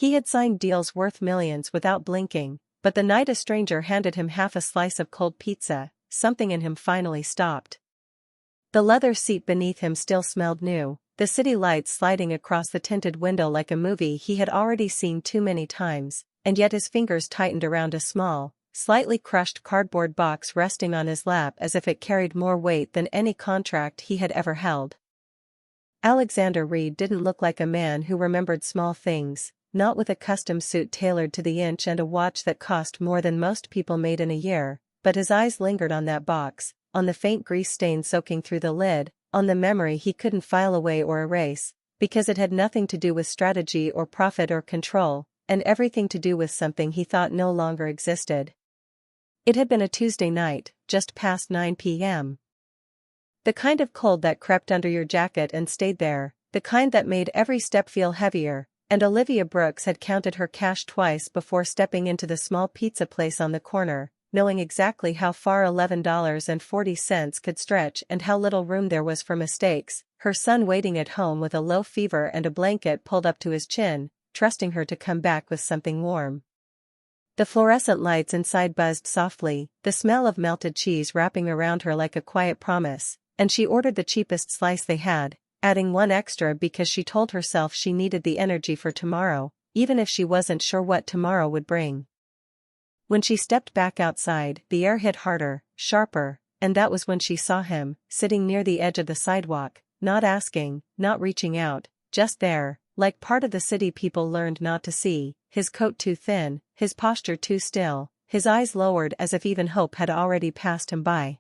He had signed deals worth millions without blinking, but the night a stranger handed him half a slice of cold pizza, something in him finally stopped. The leather seat beneath him still smelled new, the city lights sliding across the tinted window like a movie he had already seen too many times, and yet his fingers tightened around a small, slightly crushed cardboard box resting on his lap as if it carried more weight than any contract he had ever held. Alexander Reed didn't look like a man who remembered small things, not with a custom suit tailored to the inch and a watch that cost more than most people made in a year, but his eyes lingered on that box, on the faint grease stain soaking through the lid, on the memory he couldn't file away or erase, because it had nothing to do with strategy or profit or control, and everything to do with something he thought no longer existed. It had been a Tuesday night, just past 9 p.m. The kind of cold that crept under your jacket and stayed there, the kind that made every step feel heavier, and Olivia Brooks had counted her cash twice before stepping into the small pizza place on the corner, knowing exactly how far $11.40 could stretch and how little room there was for mistakes, her son waiting at home with a low fever and a blanket pulled up to his chin, trusting her to come back with something warm. The fluorescent lights inside buzzed softly, the smell of melted cheese wrapping around her like a quiet promise, and she ordered the cheapest slice they had, adding one extra because she told herself she needed the energy for tomorrow, even if she wasn't sure what tomorrow would bring. When she stepped back outside, the air hit harder, sharper, and that was when she saw him, sitting near the edge of the sidewalk, not asking, not reaching out, just there, like part of the city people learned not to see, his coat too thin, his posture too still, his eyes lowered as if even hope had already passed him by.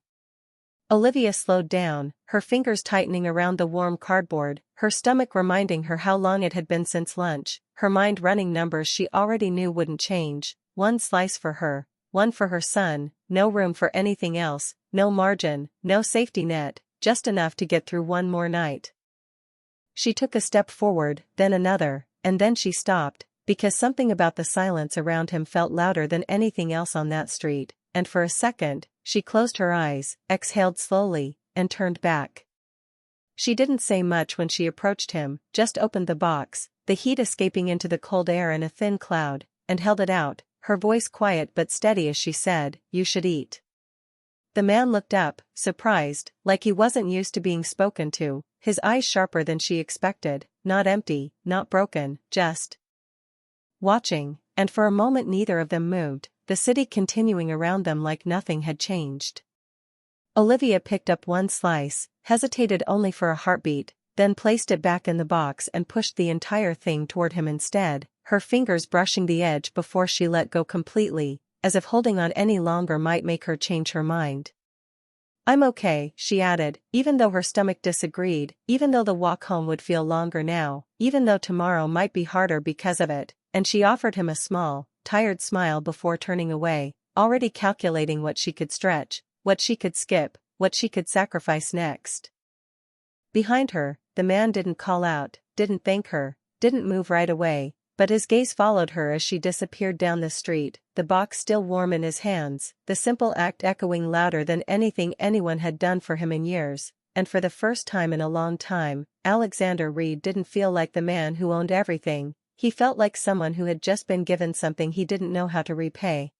Olivia slowed down, her fingers tightening around the warm cardboard, her stomach reminding her how long it had been since lunch, her mind running numbers she already knew wouldn't change. One slice for her, one for her son, no room for anything else, no margin, no safety net, just enough to get through one more night. She took a step forward, then another, and then she stopped, because something about the silence around him felt louder than anything else on that street, and for a second, she closed her eyes, exhaled slowly, and turned back. She didn't say much when she approached him, just opened the box, the heat escaping into the cold air in a thin cloud, and held it out, her voice quiet but steady as she said, "You should eat." The man looked up, surprised, like he wasn't used to being spoken to, his eyes sharper than she expected, not empty, not broken, just watching, and for a moment neither of them moved, the city continuing around them like nothing had changed. Olivia picked up one slice, hesitated only for a heartbeat, then placed it back in the box and pushed the entire thing toward him instead, her fingers brushing the edge before she let go completely, as if holding on any longer might make her change her mind. "I'm okay," she added, even though her stomach disagreed, even though the walk home would feel longer now, even though tomorrow might be harder because of it, and she offered him a small, tired smile before turning away, already calculating what she could stretch, what she could skip, what she could sacrifice next. Behind her, the man didn't call out, didn't thank her, didn't move right away, but his gaze followed her as she disappeared down the street, the box still warm in his hands, the simple act echoing louder than anything anyone had done for him in years, and for the first time in a long time, Alexander Reed didn't feel like the man who owned everything, he felt like someone who had just been given something he didn't know how to repay.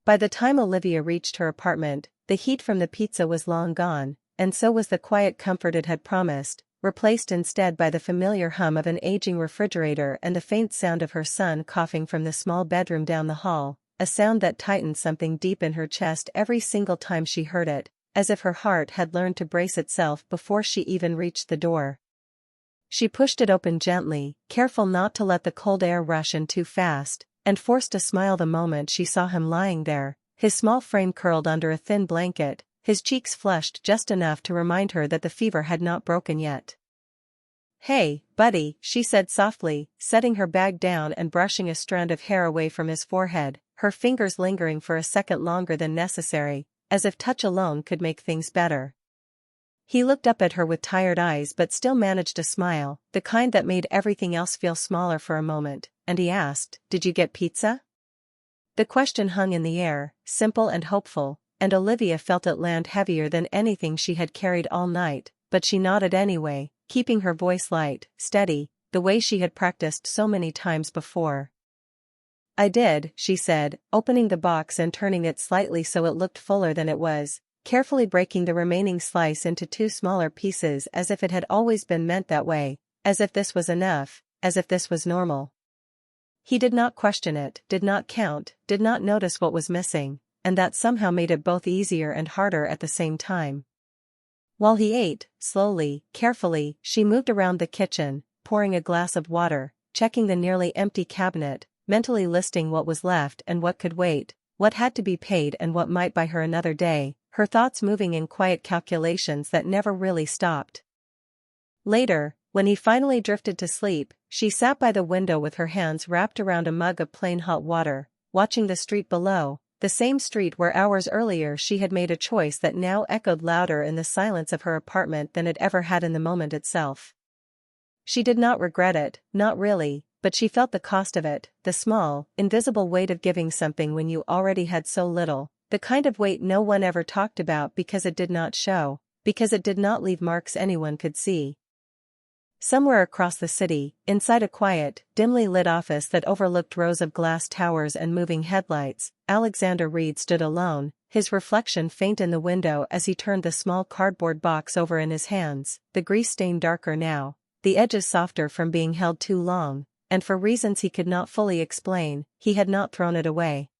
By the time Olivia reached her apartment, the heat from the pizza was long gone, and so was the quiet comfort it had promised, replaced instead by the familiar hum of an aging refrigerator and the faint sound of her son coughing from the small bedroom down the hall, a sound that tightened something deep in her chest every single time she heard it, as if her heart had learned to brace itself before she even reached the door. She pushed it open gently, careful not to let the cold air rush in too fast, and forced a smile the moment she saw him lying there, his small frame curled under a thin blanket, his cheeks flushed just enough to remind her that the fever had not broken yet. "Hey, buddy," she said softly, setting her bag down and brushing a strand of hair away from his forehead, her fingers lingering for a second longer than necessary, as if touch alone could make things better. He looked up at her with tired eyes but still managed a smile, the kind that made everything else feel smaller for a moment, and he asked, "Did you get pizza?" The question hung in the air, simple and hopeful, and Olivia felt it land heavier than anything she had carried all night, but she nodded anyway, keeping her voice light, steady, the way she had practiced so many times before. "I did," she said, opening the box and turning it slightly so it looked fuller than it was, carefully breaking the remaining slice into two smaller pieces as if it had always been meant that way, as if this was enough, as if this was normal. He did not question it, did not count, did not notice what was missing, and that somehow made it both easier and harder at the same time. While he ate, slowly, carefully, she moved around the kitchen, pouring a glass of water, checking the nearly empty cabinet, mentally listing what was left and what could wait, what had to be paid and what might buy her another day, her thoughts moving in quiet calculations that never really stopped. Later, when he finally drifted to sleep, she sat by the window with her hands wrapped around a mug of plain hot water, watching the street below, the same street where hours earlier she had made a choice that now echoed louder in the silence of her apartment than it ever had in the moment itself. She did not regret it, not really, but she felt the cost of it, the small, invisible weight of giving something when you already had so little, the kind of weight no one ever talked about because it did not show, because it did not leave marks anyone could see. Somewhere across the city, inside a quiet, dimly lit office that overlooked rows of glass towers and moving headlights, Alexander Reed stood alone, his reflection faint in the window as he turned the small cardboard box over in his hands, the grease stain darker now, the edges softer from being held too long, and for reasons he could not fully explain, he had not thrown it away.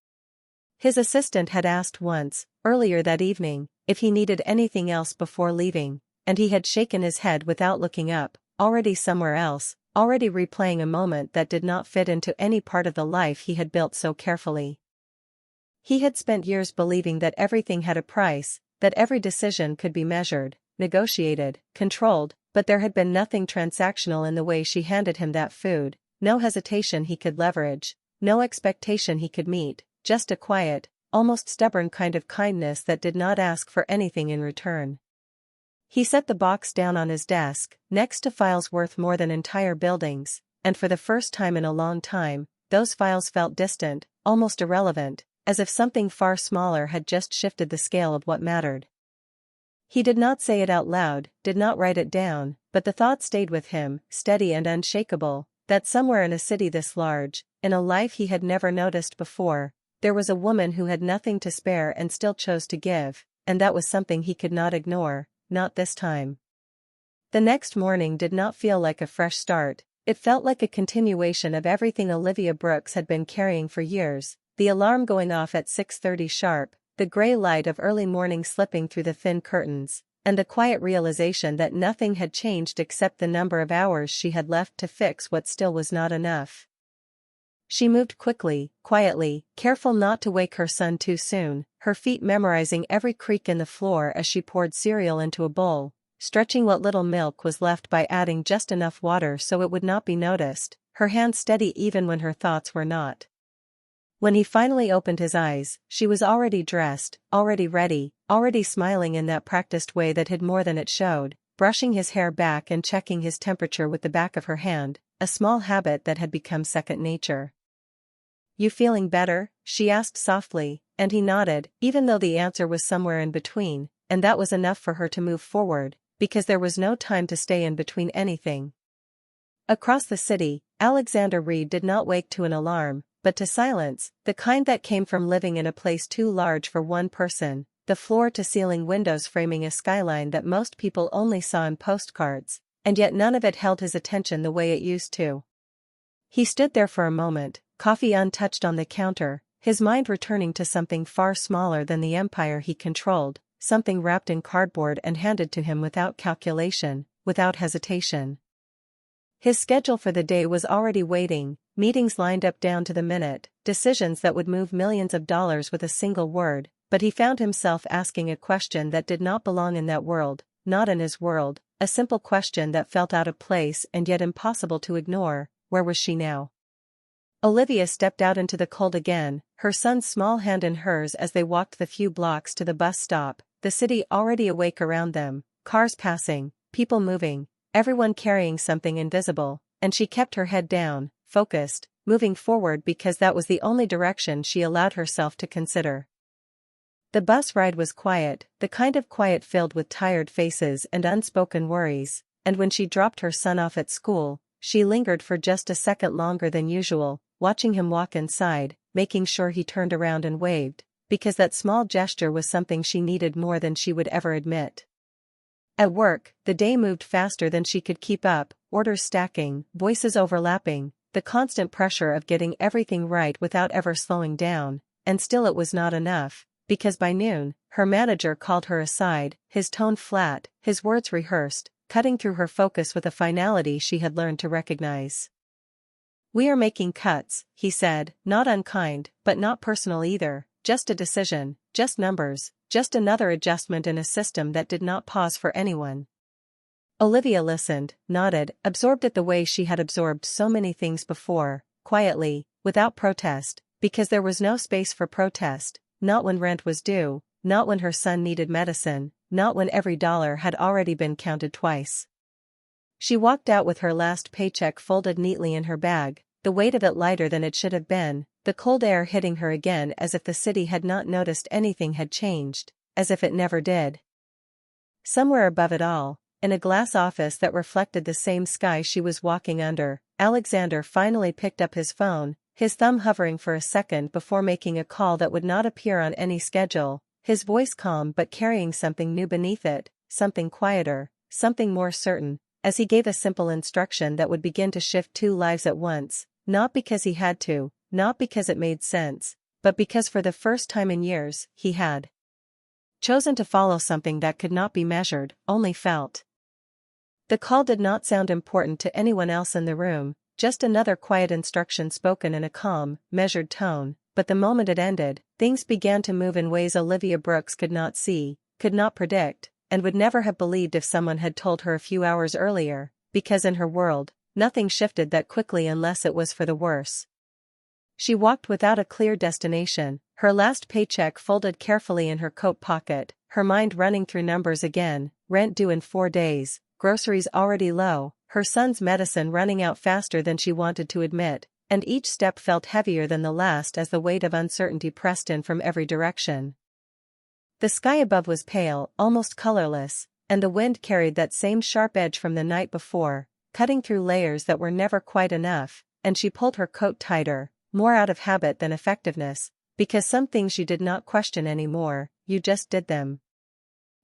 His assistant had asked once, earlier that evening, if he needed anything else before leaving, and he had shaken his head without looking up, already somewhere else, already replaying a moment that did not fit into any part of the life he had built so carefully. He had spent years believing that everything had a price, that every decision could be measured, negotiated, controlled, but there had been nothing transactional in the way she handed him that food, no hesitation he could leverage, no expectation he could meet, just a quiet, almost stubborn kind of kindness that did not ask for anything in return. He set the box down on his desk, next to files worth more than entire buildings, and for the first time in a long time, those files felt distant, almost irrelevant, as if something far smaller had just shifted the scale of what mattered. He did not say it out loud, did not write it down, but the thought stayed with him, steady and unshakable, that somewhere in a city this large, in a life he had never noticed before, there was a woman who had nothing to spare and still chose to give, and that was something he could not ignore. Not this time. The next morning did not feel like a fresh start, it felt like a continuation of everything Olivia Brooks had been carrying for years, the alarm going off at 6:30 sharp, the gray light of early morning slipping through the thin curtains, and the quiet realization that nothing had changed except the number of hours she had left to fix what still was not enough. She moved quickly, quietly, careful not to wake her son too soon, her feet memorizing every creak in the floor as she poured cereal into a bowl, stretching what little milk was left by adding just enough water so it would not be noticed, her hands steady even when her thoughts were not. When he finally opened his eyes, she was already dressed, already ready, already smiling in that practiced way that hid more than it showed, brushing his hair back and checking his temperature with the back of her hand, a small habit that had become second nature. "You feeling better?" she asked softly, and he nodded, even though the answer was somewhere in between, and that was enough for her to move forward, because there was no time to stay in between anything. Across the city, Alexander Reed did not wake to an alarm, but to silence, the kind that came from living in a place too large for one person, the floor-to-ceiling windows framing a skyline that most people only saw in postcards, and yet none of it held his attention the way it used to. He stood there for a moment, coffee untouched on the counter, his mind returning to something far smaller than the empire he controlled, something wrapped in cardboard and handed to him without calculation, without hesitation. His schedule for the day was already waiting, meetings lined up down to the minute, decisions that would move millions of dollars with a single word, but he found himself asking a question that did not belong in that world, not in his world, a simple question that felt out of place and yet impossible to ignore. Where was she now? Olivia stepped out into the cold again, her son's small hand in hers as they walked the few blocks to the bus stop, the city already awake around them, cars passing, people moving, everyone carrying something invisible, and she kept her head down, focused, moving forward because that was the only direction she allowed herself to consider. The bus ride was quiet, the kind of quiet filled with tired faces and unspoken worries, and when she dropped her son off at school, she lingered for just a second longer than usual, watching him walk inside, making sure he turned around and waved, because that small gesture was something she needed more than she would ever admit. At work, the day moved faster than she could keep up, orders stacking, voices overlapping, the constant pressure of getting everything right without ever slowing down, and still it was not enough, because by noon, her manager called her aside, his tone flat, his words rehearsed, cutting through her focus with a finality she had learned to recognize. "We are making cuts," he said, not unkind, but not personal either, just a decision, just numbers, just another adjustment in a system that did not pause for anyone. Olivia listened, nodded, absorbed it the way she had absorbed so many things before, quietly, without protest, because there was no space for protest, not when rent was due, not when her son needed medicine, not when every dollar had already been counted twice. She walked out with her last paycheck folded neatly in her bag, the weight of it lighter than it should have been, the cold air hitting her again as if the city had not noticed anything had changed, as if it never did. Somewhere above it all, in a glass office that reflected the same sky she was walking under, Alexander finally picked up his phone, his thumb hovering for a second before making a call that would not appear on any schedule, his voice calm but carrying something new beneath it, something quieter, something more certain, as he gave a simple instruction that would begin to shift 2 lives at once, not because he had to, not because it made sense, but because for the first time in years, he had chosen to follow something that could not be measured, only felt. The call did not sound important to anyone else in the room, just another quiet instruction spoken in a calm, measured tone, but the moment it ended, things began to move in ways Olivia Brooks could not see, could not predict, and would never have believed if someone had told her a few hours earlier, because in her world, nothing shifted that quickly unless it was for the worse. She walked without a clear destination, her last paycheck folded carefully in her coat pocket, her mind running through numbers again, rent due in 4 days, groceries already low, her son's medicine running out faster than she wanted to admit, and each step felt heavier than the last as the weight of uncertainty pressed in from every direction. The sky above was pale, almost colorless, and the wind carried that same sharp edge from the night before, cutting through layers that were never quite enough, and she pulled her coat tighter, more out of habit than effectiveness, because some things you did not question anymore, you just did them.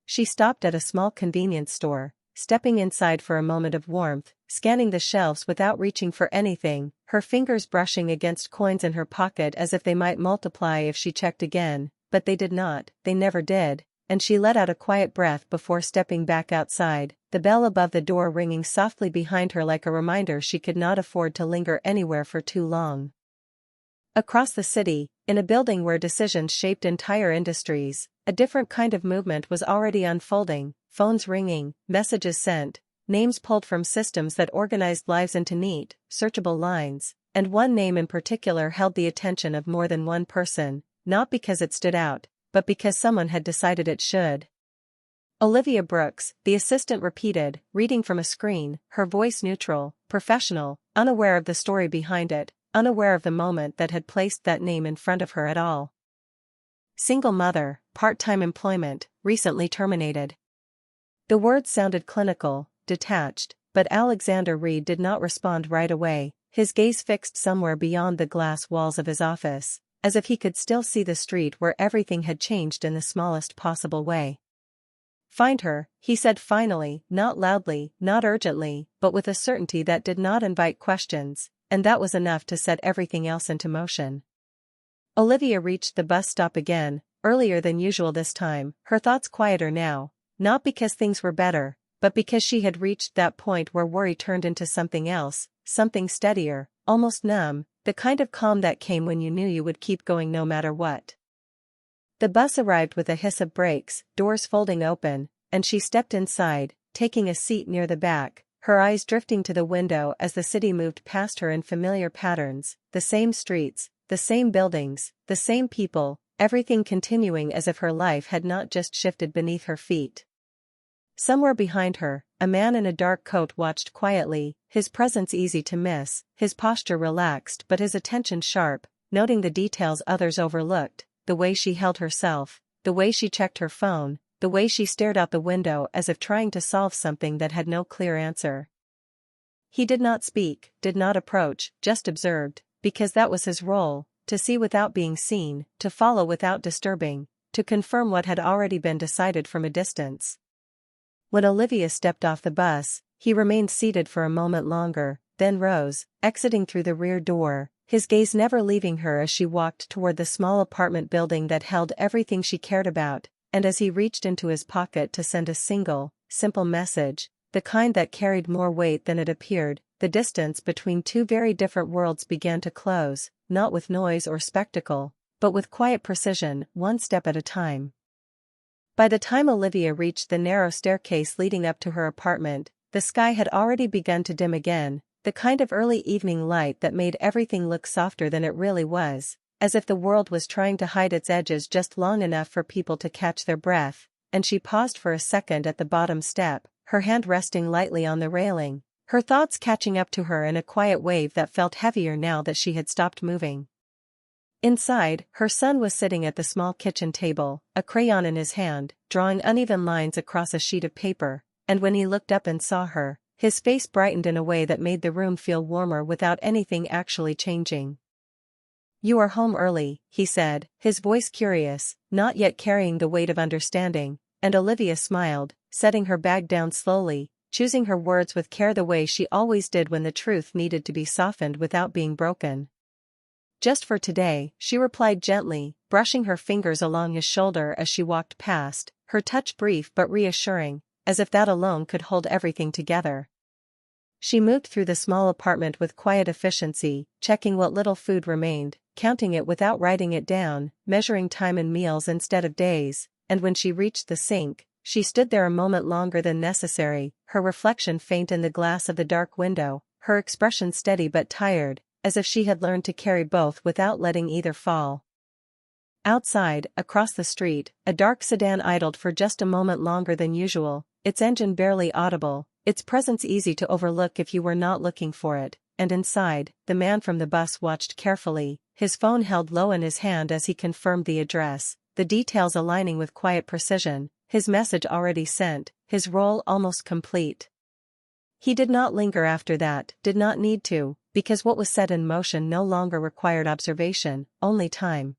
She stopped at a small convenience store, stepping inside for a moment of warmth, scanning the shelves without reaching for anything, her fingers brushing against coins in her pocket as if they might multiply if she checked again, but they did not, they never did, and she let out a quiet breath before stepping back outside, the bell above the door ringing softly behind her like a reminder she could not afford to linger anywhere for too long. Across the city, in a building where decisions shaped entire industries, a different kind of movement was already unfolding, phones ringing, messages sent, names pulled from systems that organized lives into neat, searchable lines, and one name in particular held the attention of more than one person, not because it stood out, but because someone had decided it should. Olivia Brooks, the assistant repeated, reading from a screen, her voice neutral, professional, unaware of the story behind it, unaware of the moment that had placed that name in front of her at all. Single mother, part-time employment, recently terminated. The words sounded clinical, detached, but Alexander Reed did not respond right away, his gaze fixed somewhere beyond the glass walls of his office, as if he could still see the street where everything had changed in the smallest possible way. "Find her," he said finally, not loudly, not urgently, but with a certainty that did not invite questions, and that was enough to set everything else into motion. Olivia reached the bus stop again, earlier than usual this time, her thoughts quieter now, not because things were better, but because she had reached that point where worry turned into something else, something steadier, almost numb, the kind of calm that came when you knew you would keep going no matter what. The bus arrived with a hiss of brakes, doors folding open, and she stepped inside, taking a seat near the back, her eyes drifting to the window as the city moved past her in familiar patterns, the same streets, the same buildings, the same people, everything continuing as if her life had not just shifted beneath her feet. Somewhere behind her, a man in a dark coat watched quietly, his presence easy to miss, his posture relaxed but his attention sharp, noting the details others overlooked, the way she held herself, the way she checked her phone, the way she stared out the window as if trying to solve something that had no clear answer. He did not speak, did not approach, just observed, because that was his role, to see without being seen, to follow without disturbing, to confirm what had already been decided from a distance. When Olivia stepped off the bus, he remained seated for a moment longer, then rose, exiting through the rear door, his gaze never leaving her as she walked toward the small apartment building that held everything she cared about, and as he reached into his pocket to send a single, simple message, the kind that carried more weight than it appeared, the distance between two very different worlds began to close, not with noise or spectacle, but with quiet precision, one step at a time. By the time Olivia reached the narrow staircase leading up to her apartment, the sky had already begun to dim again, the kind of early evening light that made everything look softer than it really was, as if the world was trying to hide its edges just long enough for people to catch their breath, and she paused for a second at the bottom step, her hand resting lightly on the railing, her thoughts catching up to her in a quiet wave that felt heavier now that she had stopped moving. Inside, her son was sitting at the small kitchen table, a crayon in his hand, drawing uneven lines across a sheet of paper, and when he looked up and saw her, his face brightened in a way that made the room feel warmer without anything actually changing. "You are home early," he said, his voice curious, not yet carrying the weight of understanding, and Olivia smiled, setting her bag down slowly, choosing her words with care the way she always did when the truth needed to be softened without being broken. "Just for today," she replied gently, brushing her fingers along his shoulder as she walked past, her touch brief but reassuring, as if that alone could hold everything together. She moved through the small apartment with quiet efficiency, checking what little food remained, counting it without writing it down, measuring time in meals instead of days, and when she reached the sink, she stood there a moment longer than necessary, her reflection faint in the glass of the dark window, her expression steady but tired, as if she had learned to carry both without letting either fall. Outside, across the street, a dark sedan idled for just a moment longer than usual, its engine barely audible, its presence easy to overlook if you were not looking for it, and inside, the man from the bus watched carefully, his phone held low in his hand as he confirmed the address, the details aligning with quiet precision, his message already sent, his role almost complete. He did not linger after that, did not need to, because what was set in motion no longer required observation, only time.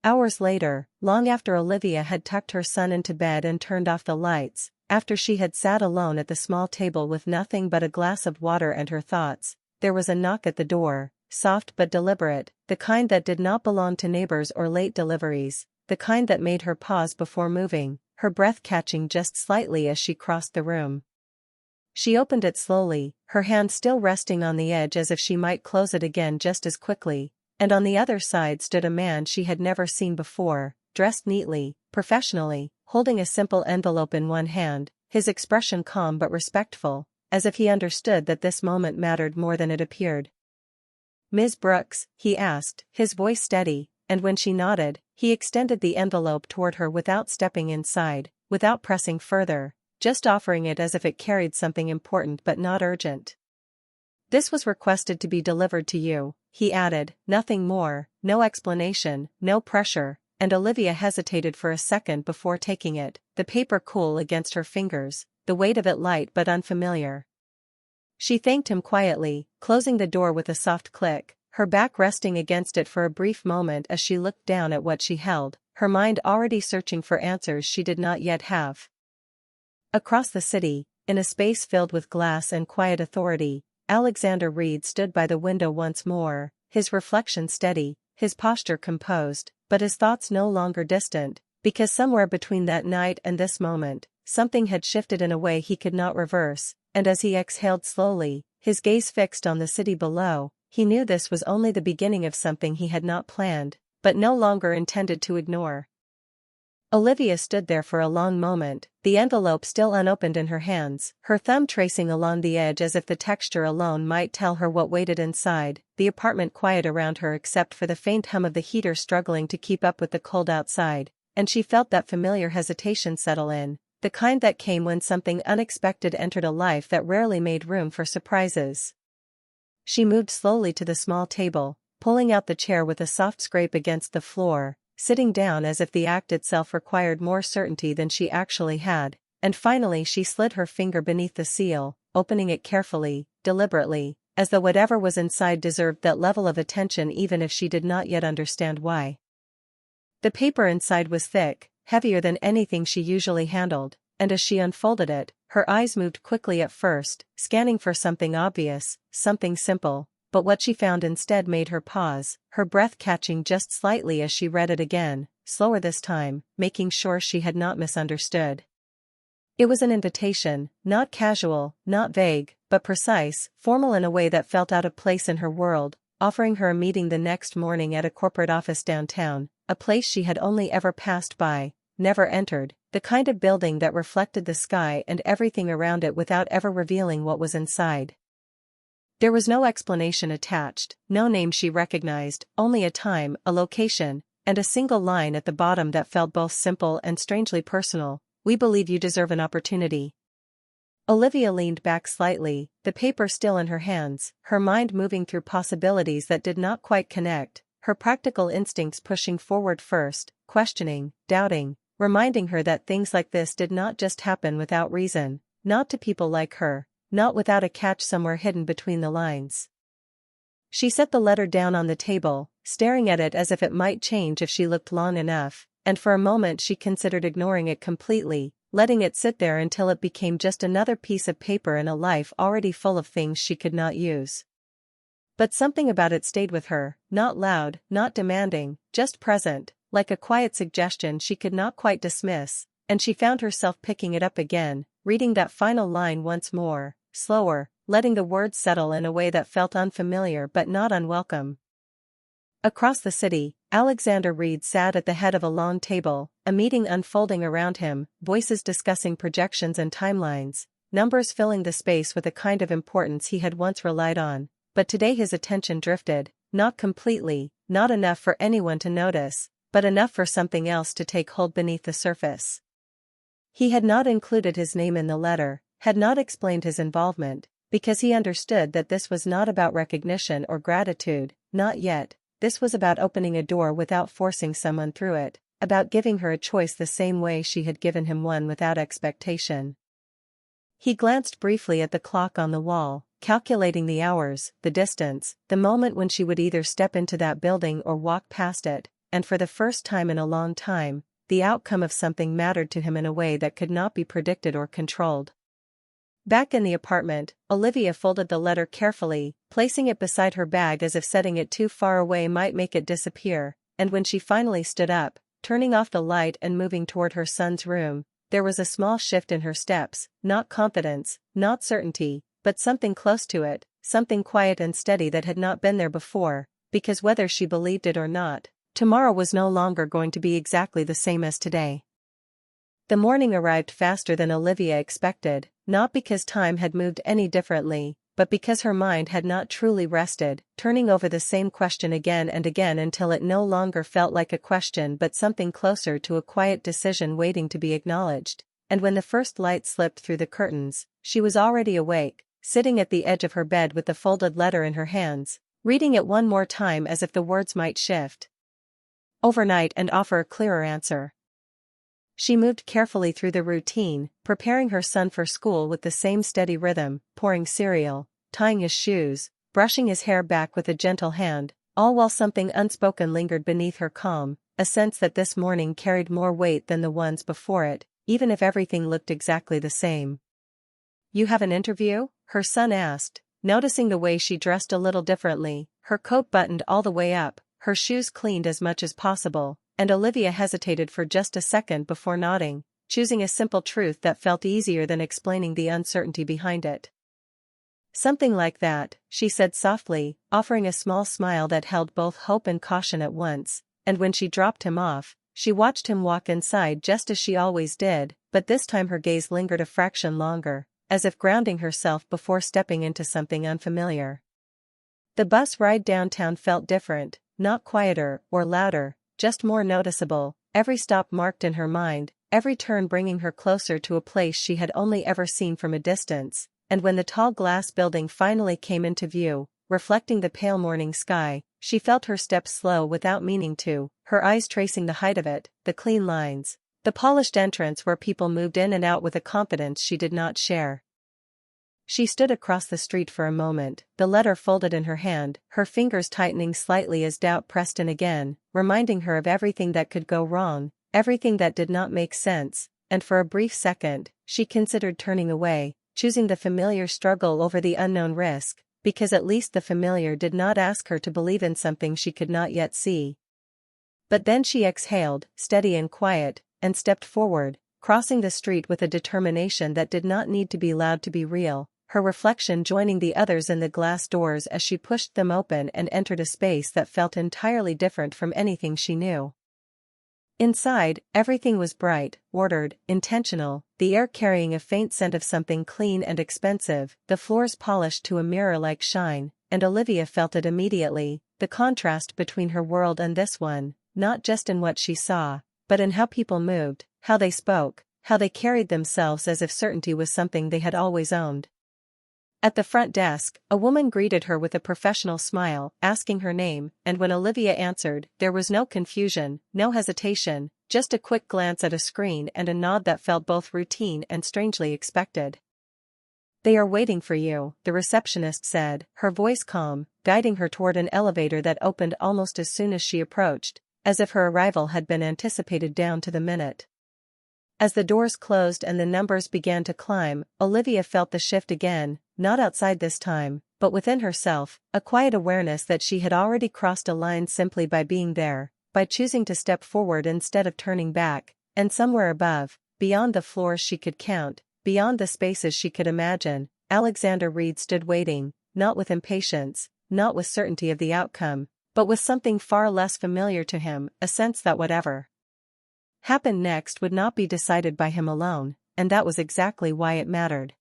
Hours later, long after Olivia had tucked her son into bed and turned off the lights, after she had sat alone at the small table with nothing but a glass of water and her thoughts, there was a knock at the door, soft but deliberate, the kind that did not belong to neighbors or late deliveries, the kind that made her pause before moving, her breath catching just slightly as she crossed the room. She opened it slowly, her hand still resting on the edge as if she might close it again just as quickly, and on the other side stood a man she had never seen before, dressed neatly, professionally, holding a simple envelope in one hand, his expression calm but respectful, as if he understood that this moment mattered more than it appeared. "Ms. Brooks?" he asked, his voice steady, and when she nodded, he extended the envelope toward her without stepping inside, without pressing further, just offering it as if it carried something important but not urgent. "This was requested to be delivered to you," he added, nothing more, no explanation, no pressure, and Olivia hesitated for a second before taking it, the paper cool against her fingers, the weight of it light but unfamiliar. She thanked him quietly, closing the door with a soft click, her back resting against it for a brief moment as she looked down at what she held, her mind already searching for answers she did not yet have. Across the city, in a space filled with glass and quiet authority, Alexander Reed stood by the window once more, his reflection steady, his posture composed, but his thoughts no longer distant, because somewhere between that night and this moment, something had shifted in a way he could not reverse, and as he exhaled slowly, his gaze fixed on the city below, he knew this was only the beginning of something he had not planned, but no longer intended to ignore. Olivia stood there for a long moment, the envelope still unopened in her hands, her thumb tracing along the edge as if the texture alone might tell her what waited inside, the apartment quiet around her except for the faint hum of the heater struggling to keep up with the cold outside, and she felt that familiar hesitation settle in, the kind that came when something unexpected entered a life that rarely made room for surprises. She moved slowly to the small table, pulling out the chair with a soft scrape against the floor, sitting down as if the act itself required more certainty than she actually had, and finally she slid her finger beneath the seal, opening it carefully, deliberately, as though whatever was inside deserved that level of attention even if she did not yet understand why. The paper inside was thick, heavier than anything she usually handled, and as she unfolded it, her eyes moved quickly at first, scanning for something obvious, something simple, but what she found instead made her pause, her breath catching just slightly as she read it again, slower this time, making sure she had not misunderstood. It was an invitation, not casual, not vague, but precise, formal in a way that felt out of place in her world, offering her a meeting the next morning at a corporate office downtown, a place she had only ever passed by, never entered, the kind of building that reflected the sky and everything around it without ever revealing what was inside. There was no explanation attached, no name she recognized, only a time, a location, and a single line at the bottom that felt both simple and strangely personal: "We believe you deserve an opportunity." Olivia leaned back slightly, the paper still in her hands, her mind moving through possibilities that did not quite connect, her practical instincts pushing forward first, questioning, doubting, reminding her that things like this did not just happen without reason, not to people like her, not without a catch somewhere hidden between the lines. She set the letter down on the table, staring at it as if it might change if she looked long enough, and for a moment she considered ignoring it completely, letting it sit there until it became just another piece of paper in a life already full of things she could not use. But something about it stayed with her, not loud, not demanding, just present, like a quiet suggestion she could not quite dismiss, and she found herself picking it up again, reading that final line once more, slower, letting the words settle in a way that felt unfamiliar but not unwelcome. Across the city, Alexander Reed sat at the head of a long table, a meeting unfolding around him, voices discussing projections and timelines, numbers filling the space with a kind of importance he had once relied on, but today his attention drifted, not completely, not enough for anyone to notice, but enough for something else to take hold beneath the surface. He had not included his name in the letter, had not explained his involvement, because he understood that this was not about recognition or gratitude, not yet. This was about opening a door without forcing someone through it, about giving her a choice the same way she had given him one without expectation. He glanced briefly at the clock on the wall, calculating the hours, the distance, the moment when she would either step into that building or walk past it, and for the first time in a long time, the outcome of something mattered to him in a way that could not be predicted or controlled. Back in the apartment, Olivia folded the letter carefully, placing it beside her bag as if setting it too far away might make it disappear, and when she finally stood up, turning off the light and moving toward her son's room, there was a small shift in her steps, not confidence, not certainty, but something close to it, something quiet and steady that had not been there before, because whether she believed it or not, tomorrow was no longer going to be exactly the same as today. The morning arrived faster than Olivia expected, not because time had moved any differently, but because her mind had not truly rested, turning over the same question again and again until it no longer felt like a question but something closer to a quiet decision waiting to be acknowledged. And when the first light slipped through the curtains, she was already awake, sitting at the edge of her bed with the folded letter in her hands, reading it one more time as if the words might shift overnight and offer a clearer answer. She moved carefully through the routine, preparing her son for school with the same steady rhythm, pouring cereal, tying his shoes, brushing his hair back with a gentle hand, all while something unspoken lingered beneath her calm, a sense that this morning carried more weight than the ones before it, even if everything looked exactly the same. "You have an interview?" her son asked, noticing the way she dressed a little differently, her coat buttoned all the way up, her shoes cleaned as much as possible, and Olivia hesitated for just a second before nodding, choosing a simple truth that felt easier than explaining the uncertainty behind it. "Something like that," she said softly, offering a small smile that held both hope and caution at once, and when she dropped him off, she watched him walk inside just as she always did, but this time her gaze lingered a fraction longer, as if grounding herself before stepping into something unfamiliar. The bus ride downtown felt different, not quieter or louder, just more noticeable, every stop marked in her mind, every turn bringing her closer to a place she had only ever seen from a distance, and when the tall glass building finally came into view, reflecting the pale morning sky, she felt her steps slow without meaning to, her eyes tracing the height of it, the clean lines, the polished entrance where people moved in and out with a confidence she did not share. She stood across the street for a moment, the letter folded in her hand, her fingers tightening slightly as doubt pressed in again, reminding her of everything that could go wrong, everything that did not make sense, and for a brief second, she considered turning away, choosing the familiar struggle over the unknown risk, because at least the familiar did not ask her to believe in something she could not yet see. But then she exhaled, steady and quiet, and stepped forward, crossing the street with a determination that did not need to be loud to be real, her reflection joining the others in the glass doors as she pushed them open and entered a space that felt entirely different from anything she knew. Inside, everything was bright, ordered, intentional, the air carrying a faint scent of something clean and expensive, the floors polished to a mirror-like shine, and Olivia felt it immediately, the contrast between her world and this one, not just in what she saw, but in how people moved, how they spoke, how they carried themselves as if certainty was something they had always owned. At the front desk, a woman greeted her with a professional smile, asking her name, and when Olivia answered, there was no confusion, no hesitation, just a quick glance at a screen and a nod that felt both routine and strangely expected. "They are waiting for you," the receptionist said, her voice calm, guiding her toward an elevator that opened almost as soon as she approached, as if her arrival had been anticipated down to the minute. As the doors closed and the numbers began to climb, Olivia felt the shift again, not outside this time, but within herself, a quiet awareness that she had already crossed a line simply by being there, by choosing to step forward instead of turning back, and somewhere above, beyond the floors she could count, beyond the spaces she could imagine, Alexander Reed stood waiting, not with impatience, not with certainty of the outcome, but with something far less familiar to him, a sense that whatever happened next would not be decided by him alone, and that was exactly why it mattered.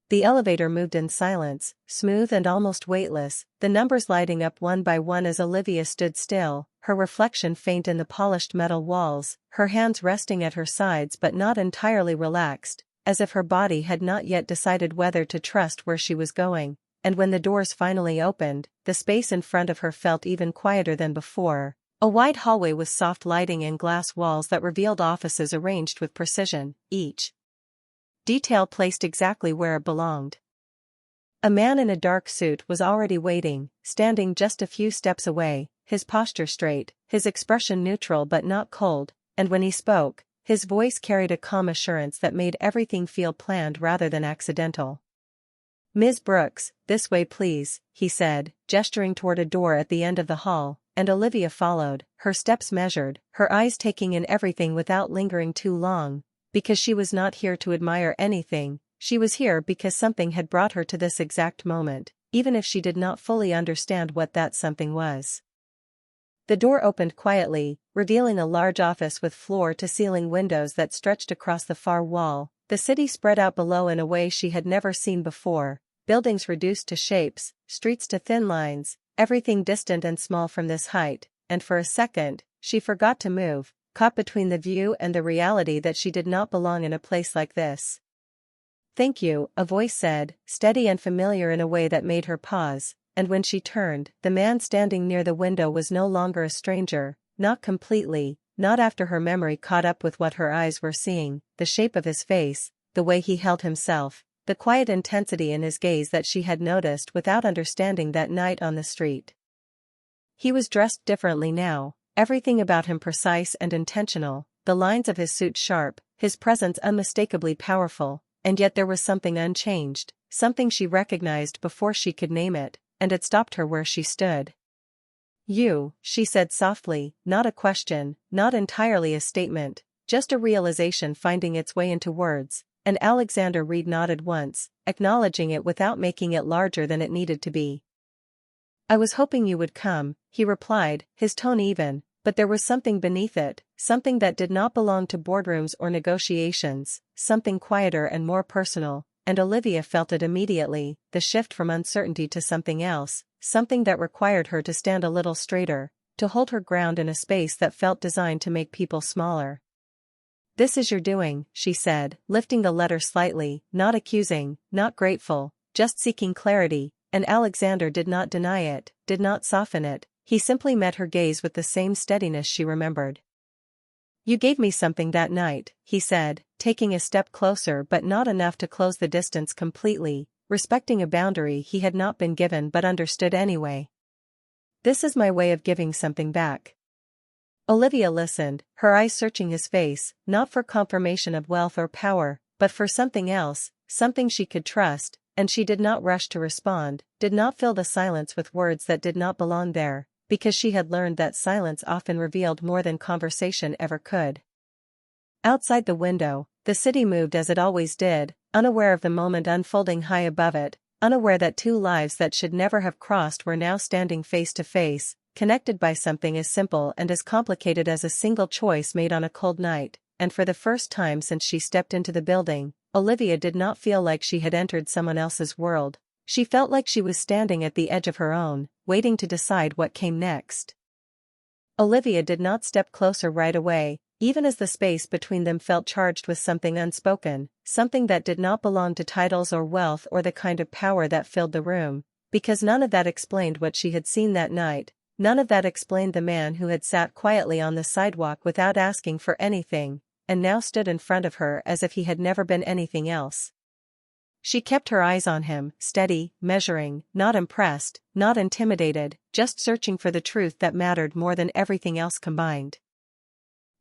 The elevator moved in silence, smooth and almost weightless, the numbers lighting up one by one as Olivia stood still, her reflection faint in the polished metal walls, her hands resting at her sides but not entirely relaxed, as if her body had not yet decided whether to trust where she was going, and when the doors finally opened, the space in front of her felt even quieter than before. A wide hallway with soft lighting and glass walls that revealed offices arranged with precision, each detail placed exactly where it belonged. A man in a dark suit was already waiting, standing just a few steps away, his posture straight, his expression neutral but not cold, and when he spoke, his voice carried a calm assurance that made everything feel planned rather than accidental. "Ms. Brooks, this way please," he said, gesturing toward a door at the end of the hall, and Olivia followed, her steps measured, her eyes taking in everything without lingering too long, because she was not here to admire anything, she was here because something had brought her to this exact moment, even if she did not fully understand what that something was. The door opened quietly, revealing a large office with floor-to-ceiling windows that stretched across the far wall, the city spread out below in a way she had never seen before, buildings reduced to shapes, streets to thin lines, everything distant and small from this height, and for a second, she forgot to move, caught between the view and the reality that she did not belong in a place like this. "Thank you," a voice said, steady and familiar in a way that made her pause, and when she turned, the man standing near the window was no longer a stranger, not completely, not after her memory caught up with what her eyes were seeing, the shape of his face, the way he held himself, the quiet intensity in his gaze that she had noticed without understanding that night on the street. He was dressed differently now, everything about him precise and intentional, the lines of his suit sharp, his presence unmistakably powerful, and yet there was something unchanged, something she recognized before she could name it, and it stopped her where she stood. "You," she said softly, not a question, not entirely a statement, just a realization finding its way into words. And Alexander Reed nodded once, acknowledging it without making it larger than it needed to be. "I was hoping you would come," he replied, his tone even, but there was something beneath it, something that did not belong to boardrooms or negotiations, something quieter and more personal, and Olivia felt it immediately, the shift from uncertainty to something else, something that required her to stand a little straighter, to hold her ground in a space that felt designed to make people smaller. "This is your doing," she said, lifting the letter slightly, not accusing, not grateful, just seeking clarity, and Alexander did not deny it, did not soften it, he simply met her gaze with the same steadiness she remembered. "You gave me something that night," he said, taking a step closer but not enough to close the distance completely, respecting a boundary he had not been given but understood anyway. "This is my way of giving something back." Olivia listened, her eyes searching his face, not for confirmation of wealth or power, but for something else, something she could trust, and she did not rush to respond, did not fill the silence with words that did not belong there, because she had learned that silence often revealed more than conversation ever could. Outside the window, the city moved as it always did, unaware of the moment unfolding high above it, unaware that two lives that should never have crossed were now standing face to face, connected by something as simple and as complicated as a single choice made on a cold night, and for the first time since she stepped into the building, Olivia did not feel like she had entered someone else's world. She felt like she was standing at the edge of her own, waiting to decide what came next. Olivia did not step closer right away, even as the space between them felt charged with something unspoken, something that did not belong to titles or wealth or the kind of power that filled the room, because none of that explained what she had seen that night, none of that explained the man who had sat quietly on the sidewalk without asking for anything, and now stood in front of her as if he had never been anything else. She kept her eyes on him, steady, measuring, not impressed, not intimidated, just searching for the truth that mattered more than everything else combined.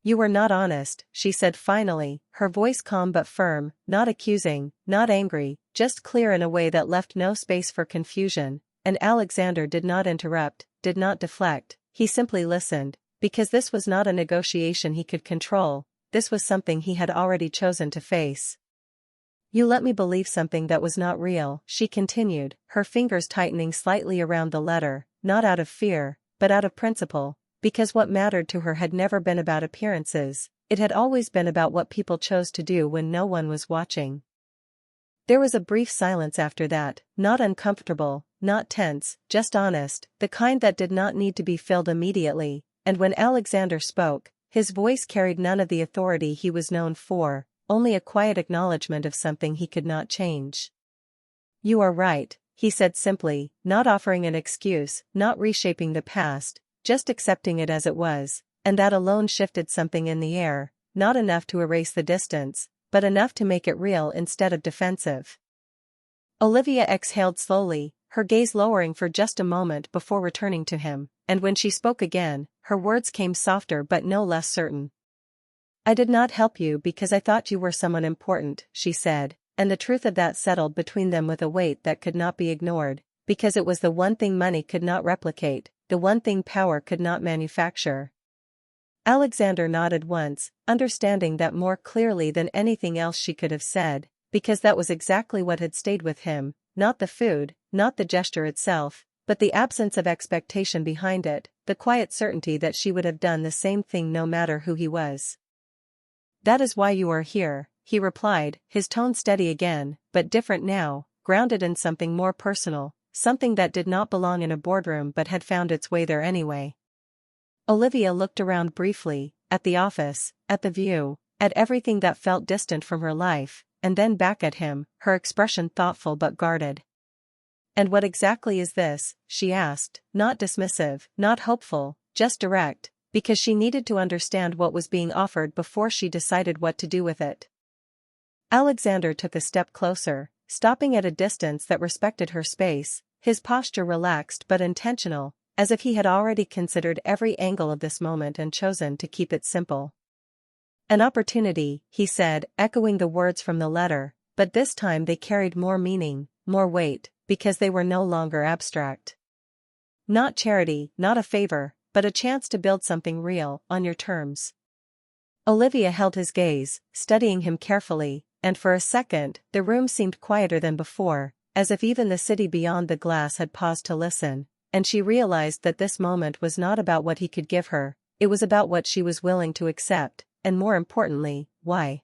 "You were not honest," she said finally, her voice calm but firm, not accusing, not angry, just clear in a way that left no space for confusion, and Alexander did not interrupt, did not deflect, he simply listened, because this was not a negotiation he could control, this was something he had already chosen to face. "You let me believe something that was not real," she continued, her fingers tightening slightly around the letter, not out of fear, but out of principle, because what mattered to her had never been about appearances, it had always been about what people chose to do when no one was watching. There was a brief silence after that, not uncomfortable, not tense, just honest, the kind that did not need to be filled immediately, and when Alexander spoke, his voice carried none of the authority he was known for, only a quiet acknowledgement of something he could not change. "You are right," he said simply, not offering an excuse, not reshaping the past, just accepting it as it was, and that alone shifted something in the air, not enough to erase the distance, but enough to make it real instead of defensive. Olivia exhaled slowly, her gaze lowering for just a moment before returning to him, and when she spoke again, her words came softer but no less certain. "I did not help you because I thought you were someone important," she said, and the truth of that settled between them with a weight that could not be ignored, because it was the one thing money could not replicate, the one thing power could not manufacture. Alexander nodded once, understanding that more clearly than anything else she could have said, because that was exactly what had stayed with him, not the food, not the gesture itself, but the absence of expectation behind it, the quiet certainty that she would have done the same thing no matter who he was. "That is why you are here," he replied, his tone steady again, but different now, grounded in something more personal, something that did not belong in a boardroom but had found its way there anyway. Olivia looked around briefly, at the office, at the view, at everything that felt distant from her life, and then back at him, her expression thoughtful but guarded. "And what exactly is this?" she asked, not dismissive, not hopeful, just direct, because she needed to understand what was being offered before she decided what to do with it. Alexander took a step closer, stopping at a distance that respected her space, his posture relaxed but intentional, as if he had already considered every angle of this moment and chosen to keep it simple. "An opportunity," he said, echoing the words from the letter, but this time they carried more meaning, more weight, because they were no longer abstract. "Not charity, not a favor, but a chance to build something real, on your terms." Olivia held his gaze, studying him carefully, and for a second, the room seemed quieter than before, as if even the city beyond the glass had paused to listen, and she realized that this moment was not about what he could give her, it was about what she was willing to accept, and more importantly, why.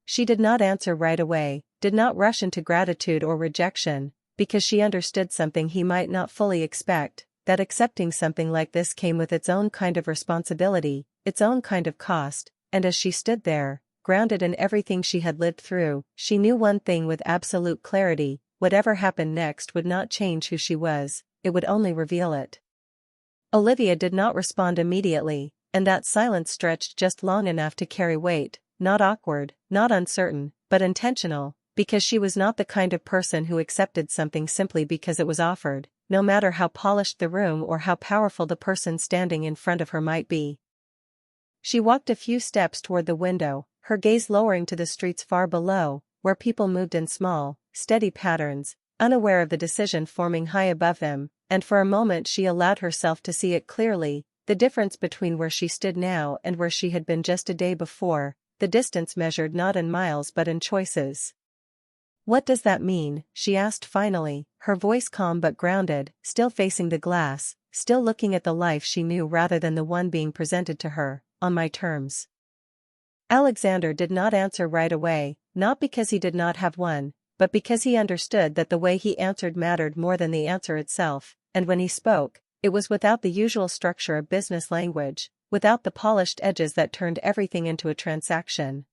She did not answer right away, did not rush into gratitude or rejection, because she understood something he might not fully expect, that accepting something like this came with its own kind of responsibility, its own kind of cost, and as she stood there, grounded in everything she had lived through, she knew one thing with absolute clarity: whatever happened next would not change who she was, it would only reveal it. Olivia did not respond immediately, and that silence stretched just long enough to carry weight, not awkward, not uncertain, but intentional, because she was not the kind of person who accepted something simply because it was offered, no matter how polished the room or how powerful the person standing in front of her might be. She walked a few steps toward the window, her gaze lowering to the streets far below, where people moved in small, steady patterns, unaware of the decision forming high above them, and for a moment she allowed herself to see it clearly, the difference between where she stood now and where she had been just a day before, the distance measured not in miles but in choices. "What does that mean?" she asked finally, her voice calm but grounded, still facing the glass, still looking at the life she knew rather than the one being presented to her, "On my terms." Alexander did not answer right away, not because he did not have one, but because he understood that the way he answered mattered more than the answer itself, and when he spoke, it was without the usual structure of business language, without the polished edges that turned everything into a transaction.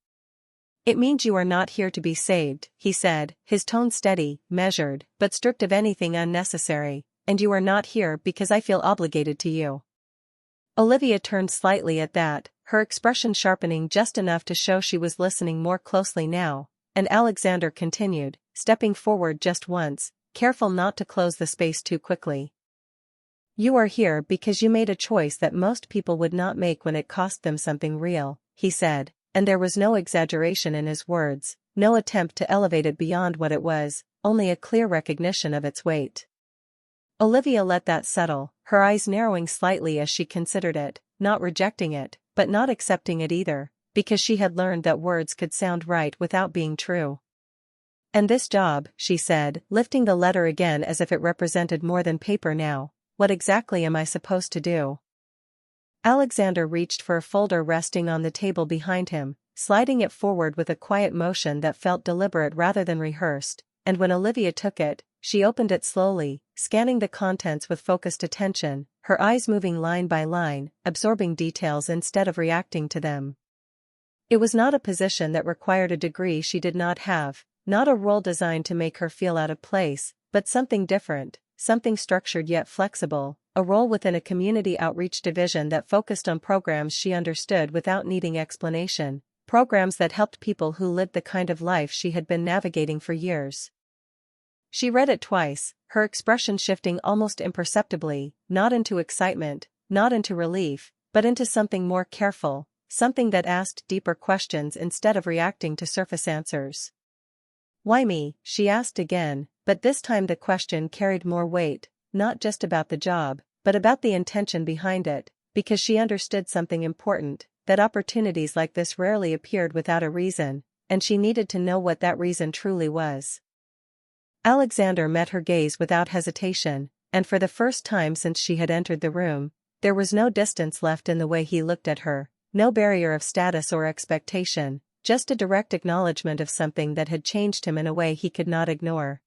"It means you are not here to be saved," he said, his tone steady, measured, but stripped of anything unnecessary, "and you are not here because I feel obligated to you." Olivia turned slightly at that, her expression sharpening just enough to show she was listening more closely now, and Alexander continued, stepping forward just once, careful not to close the space too quickly. "You are here because you made a choice that most people would not make when it cost them something real," he said, and there was no exaggeration in his words, no attempt to elevate it beyond what it was, only a clear recognition of its weight. Olivia let that settle, her eyes narrowing slightly as she considered it, not rejecting it, but not accepting it either, because she had learned that words could sound right without being true. "And this job," she said, lifting the letter again as if it represented more than paper now, "what exactly am I supposed to do?" Alexander reached for a folder resting on the table behind him, sliding it forward with a quiet motion that felt deliberate rather than rehearsed, and when Olivia took it, she opened it slowly, scanning the contents with focused attention, her eyes moving line by line, absorbing details instead of reacting to them. It was not a position that required a degree she did not have, not a role designed to make her feel out of place, but something different, something structured yet flexible, a role within a community outreach division that focused on programs she understood without needing explanation, programs that helped people who lived the kind of life she had been navigating for years. She read it twice, her expression shifting almost imperceptibly, not into excitement, not into relief, but into something more careful, something that asked deeper questions instead of reacting to surface answers. "Why me?" she asked again, but this time the question carried more weight, not just about the job, but about the intention behind it, because she understood something important, that opportunities like this rarely appeared without a reason, and she needed to know what that reason truly was. Alexander met her gaze without hesitation, and for the first time since she had entered the room, there was no distance left in the way he looked at her, no barrier of status or expectation, just a direct acknowledgement of something that had changed him in a way he could not ignore.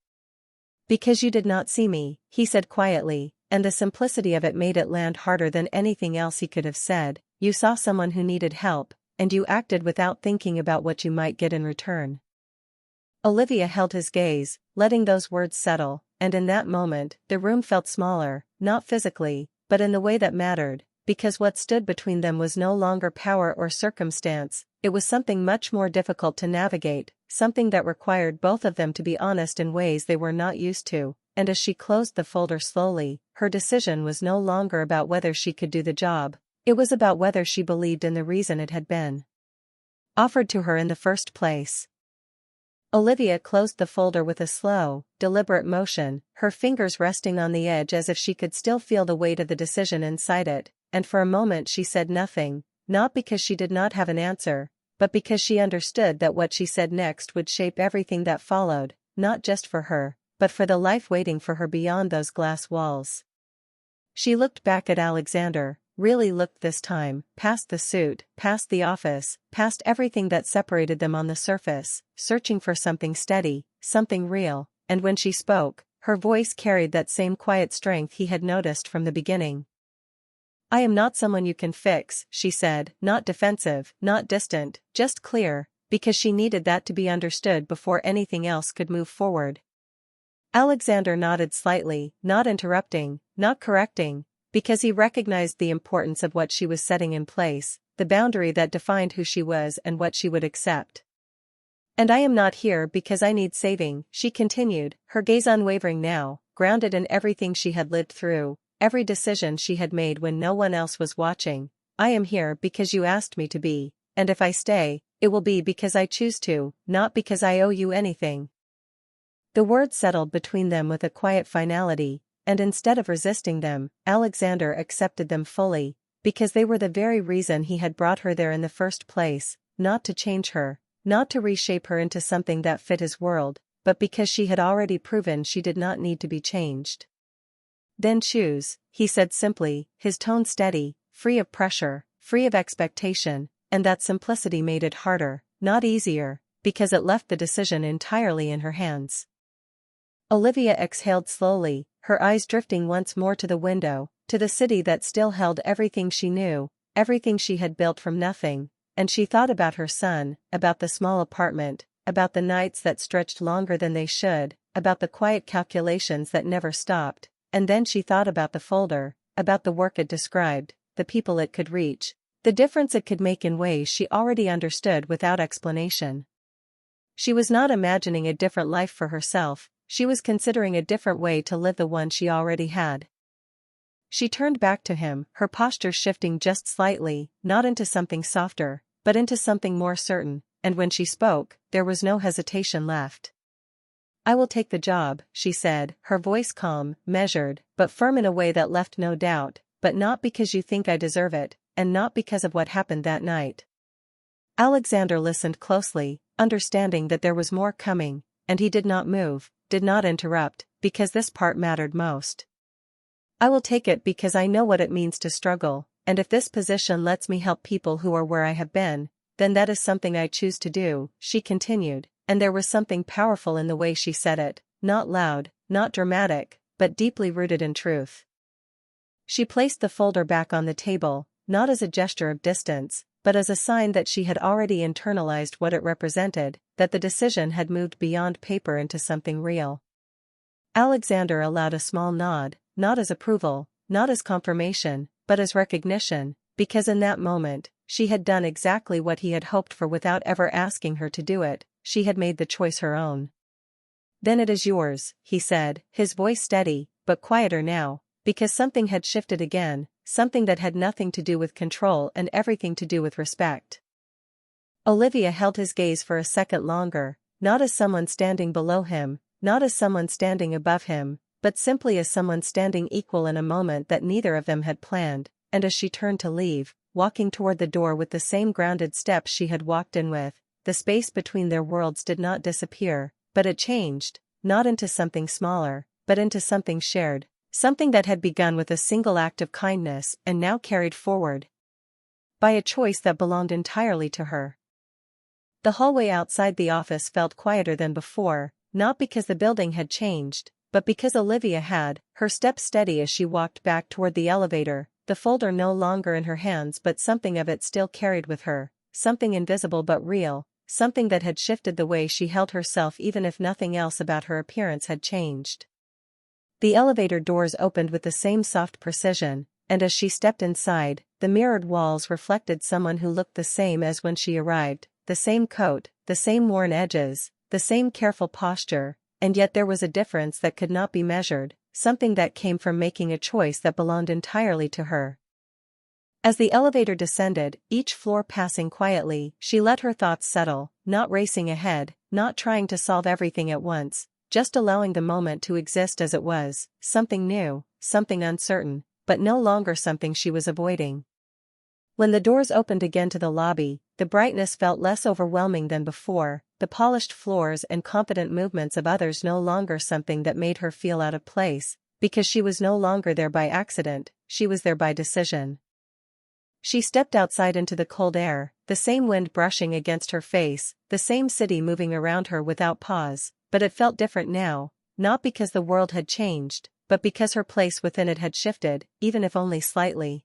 "Because you did not see me," he said quietly, and the simplicity of it made it land harder than anything else he could have said. "You saw someone who needed help, and you acted without thinking about what you might get in return." Olivia held his gaze, letting those words settle, and in that moment, the room felt smaller, not physically, but in the way that mattered, because what stood between them was no longer power or circumstance, it was something much more difficult to navigate, something that required both of them to be honest in ways they were not used to, and as she closed the folder slowly, her decision was no longer about whether she could do the job, it was about whether she believed in the reason it had been offered to her in the first place. Olivia closed the folder with a slow, deliberate motion, her fingers resting on the edge as if she could still feel the weight of the decision inside it, and for a moment she said nothing, not because she did not have an answer, but because she understood that what she said next would shape everything that followed, not just for her, but for the life waiting for her beyond those glass walls. She looked back at Alexander, really looked this time, past the suit, past the office, past everything that separated them on the surface, searching for something steady, something real, and when she spoke, her voice carried that same quiet strength he had noticed from the beginning. "I am not someone you can fix," she said, not defensive, not distant, just clear, because she needed that to be understood before anything else could move forward. Alexander nodded slightly, not interrupting, not correcting, because he recognized the importance of what she was setting in place, the boundary that defined who she was and what she would accept. And I am not here because I need saving, she continued, her gaze unwavering now, grounded in everything she had lived through, every decision she had made when no one else was watching. I am here because you asked me to be, and if I stay, it will be because I choose to, not because I owe you anything. The words settled between them with a quiet finality, and instead of resisting them, Alexander accepted them fully, because they were the very reason he had brought her there in the first place, not to change her, not to reshape her into something that fit his world, but because she had already proven she did not need to be changed. Then choose, he said simply, his tone steady, free of pressure, free of expectation, and that simplicity made it harder, not easier, because it left the decision entirely in her hands. Olivia exhaled slowly, her eyes drifting once more to the window, to the city that still held everything she knew, everything she had built from nothing, and she thought about her son, about the small apartment, about the nights that stretched longer than they should, about the quiet calculations that never stopped, and then she thought about the folder, about the work it described, the people it could reach, the difference it could make in ways she already understood without explanation. She was not imagining a different life for herself, she was considering a different way to live the one she already had. She turned back to him, her posture shifting just slightly, not into something softer, but into something more certain, and when she spoke, there was no hesitation left. I will take the job, she said, her voice calm, measured, but firm in a way that left no doubt, but not because you think I deserve it, and not because of what happened that night. Alexander listened closely, understanding that there was more coming, and he did not move, did not interrupt, because this part mattered most. I will take it because I know what it means to struggle, and if this position lets me help people who are where I have been, then that is something I choose to do, she continued, and there was something powerful in the way she said it, not loud, not dramatic, but deeply rooted in truth. She placed the folder back on the table, not as a gesture of distance, but as a sign that she had already internalized what it represented, that the decision had moved beyond paper into something real. Alexander allowed a small nod, not as approval, not as confirmation, but as recognition, because in that moment, she had done exactly what he had hoped for without ever asking her to do it, she had made the choice her own. Then it is yours, he said, his voice steady, but quieter now, because something had shifted again, something that had nothing to do with control and everything to do with respect. Olivia held his gaze for a second longer, not as someone standing below him, not as someone standing above him, but simply as someone standing equal in a moment that neither of them had planned, and as she turned to leave, walking toward the door with the same grounded steps she had walked in with, the space between their worlds did not disappear, but it changed, not into something smaller, but into something shared, something that had begun with a single act of kindness and now carried forward by a choice that belonged entirely to her. The hallway outside the office felt quieter than before, not because the building had changed, but because Olivia had, her steps steady as she walked back toward the elevator, the folder no longer in her hands but something of it still carried with her, something invisible but real, something that had shifted the way she held herself even if nothing else about her appearance had changed. The elevator doors opened with the same soft precision, and as she stepped inside, the mirrored walls reflected someone who looked the same as when she arrived, the same coat, the same worn edges, the same careful posture, and yet there was a difference that could not be measured, something that came from making a choice that belonged entirely to her. As the elevator descended, each floor passing quietly, she let her thoughts settle, not racing ahead, not trying to solve everything at once, just allowing the moment to exist as it was, something new, something uncertain, but no longer something she was avoiding. When the doors opened again to the lobby, the brightness felt less overwhelming than before, the polished floors and confident movements of others no longer something that made her feel out of place, because she was no longer there by accident, she was there by decision. She stepped outside into the cold air, the same wind brushing against her face, the same city moving around her without pause, but it felt different now, not because the world had changed, but because her place within it had shifted, even if only slightly.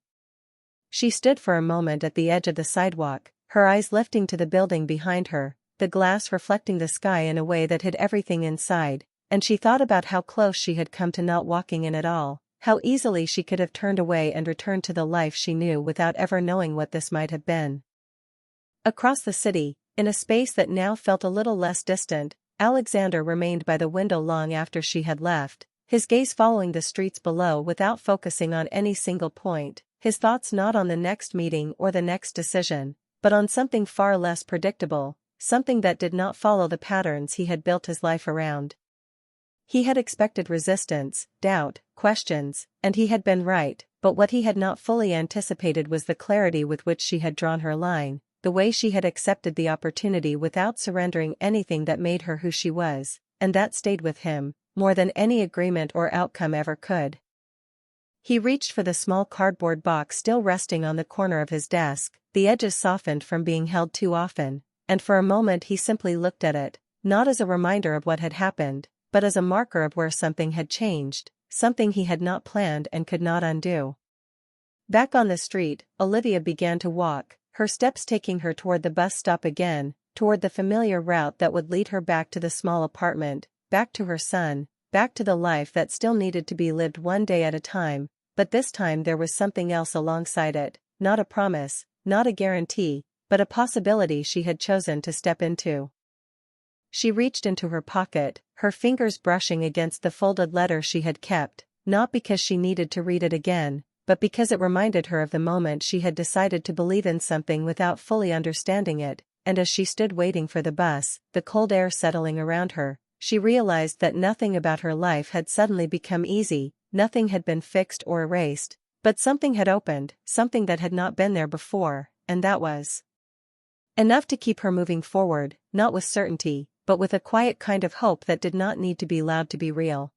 She stood for a moment at the edge of the sidewalk, her eyes lifting to the building behind her, the glass reflecting the sky in a way that hid everything inside, and she thought about how close she had come to not walking in at all, how easily she could have turned away and returned to the life she knew without ever knowing what this might have been. Across the city, In a space that now felt a little less distant, Alexander remained by the window long after she had left, his gaze following the streets below without focusing on any single point, his thoughts not on the next meeting or the next decision, but on something far less predictable, something that did not follow the patterns he had built his life around. He had expected resistance, doubt, questions, and he had been right, but what he had not fully anticipated was the clarity with which she had drawn her line, the way she had accepted the opportunity without surrendering anything that made her who she was, and that stayed with him, more than any agreement or outcome ever could. He reached for the small cardboard box still resting on the corner of his desk, the edges softened from being held too often, and for a moment he simply looked at it, not as a reminder of what had happened, but as a marker of where something had changed, something he had not planned and could not undo. Back on the street, Olivia began to walk, her steps taking her toward the bus stop again, toward the familiar route that would lead her back to the small apartment, back to her son, back to the life that still needed to be lived one day at a time, but this time there was something else alongside it, not a promise, not a guarantee, but a possibility she had chosen to step into. She reached into her pocket, her fingers brushing against the folded letter she had kept, not because she needed to read it again, but because it reminded her of the moment she had decided to believe in something without fully understanding it, and as she stood waiting for the bus, the cold air settling around her, she realized that nothing about her life had suddenly become easy, nothing had been fixed or erased, but something had opened, something that had not been there before, and that was enough to keep her moving forward, not with certainty, but with a quiet kind of hope that did not need to be loud to be real.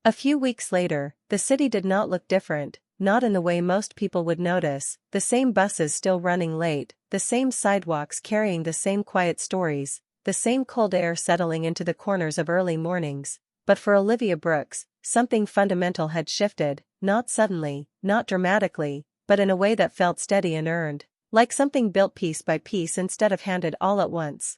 A few weeks later, the city did not look different, not in the way most people would notice, the same buses still running late, the same sidewalks carrying the same quiet stories, the same cold air settling into the corners of early mornings, but for Olivia Brooks, something fundamental had shifted, not suddenly, not dramatically, but in a way that felt steady and earned, like something built piece by piece instead of handed all at once.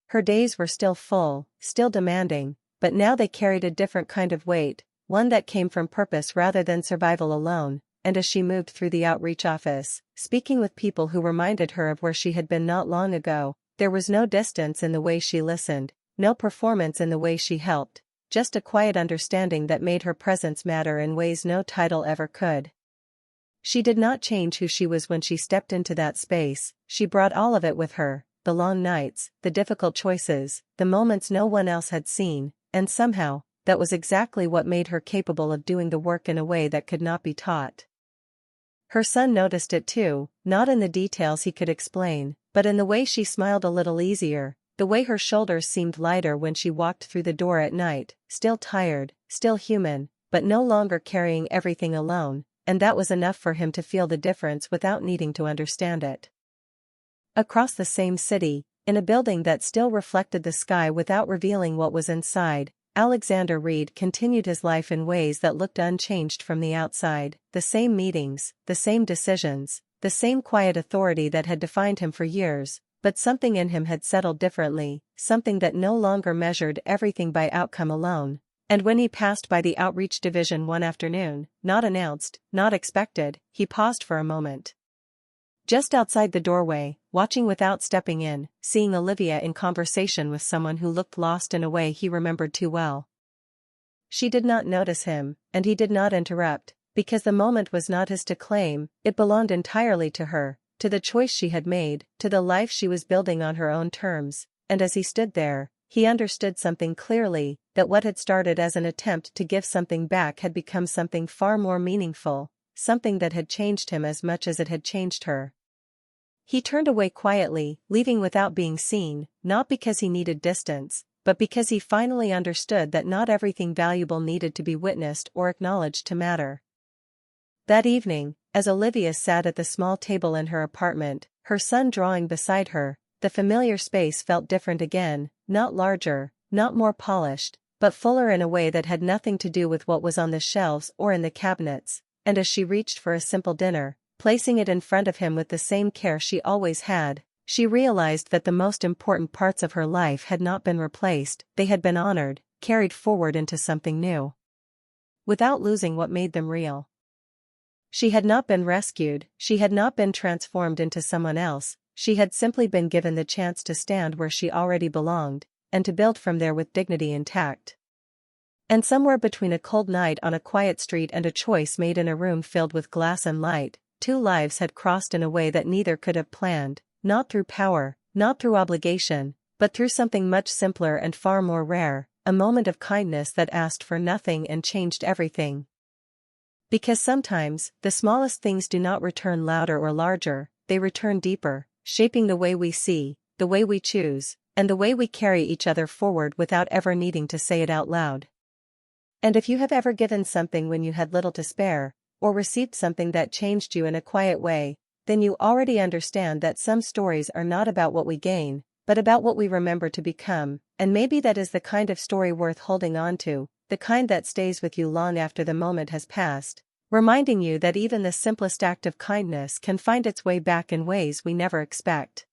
Her days were still full, still demanding, but now they carried a different kind of weight, one that came from purpose rather than survival alone, and as she moved through the outreach office, speaking with people who reminded her of where she had been not long ago, there was no distance in the way she listened, no performance in the way she helped, just a quiet understanding that made her presence matter in ways no title ever could. She did not change who she was when she stepped into that space, she brought all of it with her, the long nights, the difficult choices, the moments no one else had seen, and somehow, that was exactly what made her capable of doing the work in a way that could not be taught. Her son noticed it too, not in the details he could explain, but in the way she smiled a little easier, the way her shoulders seemed lighter when she walked through the door at night, still tired, still human, but no longer carrying everything alone, and that was enough for him to feel the difference without needing to understand it. Across the same city, in a building that still reflected the sky without revealing what was inside, Alexander Reed continued his life in ways that looked unchanged from the outside, the same meetings, the same decisions, the same quiet authority that had defined him for years, but something in him had settled differently, something that no longer measured everything by outcome alone. And when he passed by the outreach division one afternoon, not announced, not expected, he paused for a moment. Just outside the doorway, watching without stepping in, seeing Olivia in conversation with someone who looked lost in a way he remembered too well. She did not notice him, and he did not interrupt, because the moment was not his to claim, it belonged entirely to her, to the choice she had made, to the life she was building on her own terms, and as he stood there, he understood something clearly, that what had started as an attempt to give something back had become something far more meaningful, something that had changed him as much as it had changed her. He turned away quietly, leaving without being seen, not because he needed distance, but because he finally understood that not everything valuable needed to be witnessed or acknowledged to matter. That evening, as Olivia sat at the small table in her apartment, her son drawing beside her, the familiar space felt different again, not larger, not more polished, but fuller in a way that had nothing to do with what was on the shelves or in the cabinets, and as she reached for a simple dinner, placing it in front of him with the same care she always had, she realized that the most important parts of her life had not been replaced, they had been honored, carried forward into something new, without losing what made them real. She had not been rescued, she had not been transformed into someone else, she had simply been given the chance to stand where she already belonged, and to build from there with dignity intact. And somewhere between a cold night on a quiet street and a choice made in a room filled with glass and light, two lives had crossed in a way that neither could have planned, not through power, not through obligation, but through something much simpler and far more rare, a moment of kindness that asked for nothing and changed everything. Because sometimes, the smallest things do not return louder or larger, they return deeper, shaping the way we see, the way we choose, and the way we carry each other forward without ever needing to say it out loud. And if you have ever given something when you had little to spare, or received something that changed you in a quiet way, then you already understand that some stories are not about what we gain, but about what we remember to become, and maybe that is the kind of story worth holding on to, the kind that stays with you long after the moment has passed, reminding you that even the simplest act of kindness can find its way back in ways we never expect.